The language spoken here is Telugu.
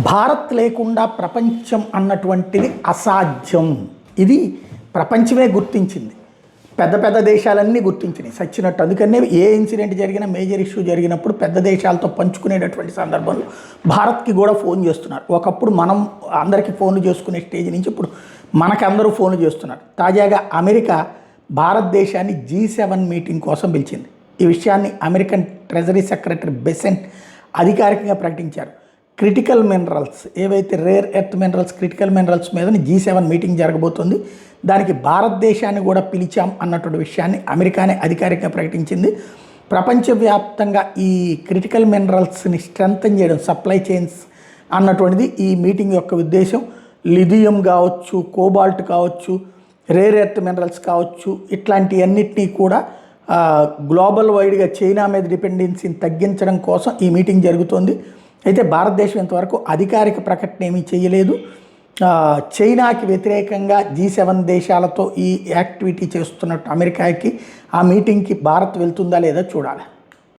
భారత్ లేకుండా ప్రపంచం అన్నటువంటిది అసాధ్యం. ఇది ప్రపంచమే గుర్తించింది. పెద్ద పెద్ద దేశాలన్నీ గుర్తించినాయి సచ్చినట్టు. అందుకనే ఏ ఇన్సిడెంట్ జరిగినా, మేజర్ ఇష్యూ జరిగినప్పుడు పెద్ద దేశాలతో పంచుకునేటటువంటి సందర్భంలో భారత్కి కూడా ఫోన్ చేస్తున్నారు. ఒకప్పుడు మనం అందరికీ ఫోన్లు చేసుకునే స్టేజ్ నుంచి ఇప్పుడు మనకి అందరూ ఫోన్లు చేస్తున్నారు. తాజాగా అమెరికా భారతదేశాన్ని G7 మీటింగ్ కోసం పిలిచింది. ఈ విషయాన్ని అమెరికన్ ట్రెజరీ సెక్రటరీ బెసెంట్ అధికారికంగా ప్రకటించారు. క్రిటికల్ మినరల్స్, ఏవైతే rare earth minerals, critical minerals మీద G7 మీటింగ్ జరగబోతుంది. దానికి భారతదేశాన్ని కూడా పిలిచాం అన్నటువంటి విషయాన్ని అమెరికానే అధికారికంగా ప్రకటించింది. ప్రపంచవ్యాప్తంగా ఈ క్రిటికల్ మినరల్స్ని స్ట్రెంథన్ చేయడం, సప్లై చైన్స్ అన్నటువంటిది ఈ మీటింగ్ యొక్క ఉద్దేశం. లిథియం కావచ్చు, కోబాల్ట్ కావచ్చు, రేర్ ఎర్త్ మినరల్స్ కావచ్చు, ఇట్లాంటివన్నిటినీ కూడా గ్లోబల్ వైడ్గా చైనా మీద డిపెండెన్సీని తగ్గించడం కోసం ఈ మీటింగ్ జరుగుతోంది. అయితే భారతదేశం ఇంతవరకు అధికారిక ప్రకటన ఏమీ చేయలేదు. చైనాకి వ్యతిరేకంగా G7 దేశాలతో ఈ యాక్టివిటీ చేస్తున్నట్టు అమెరికాకి, ఆ మీటింగ్కి భారత్ వెళ్తుందా లేదా చూడాలి.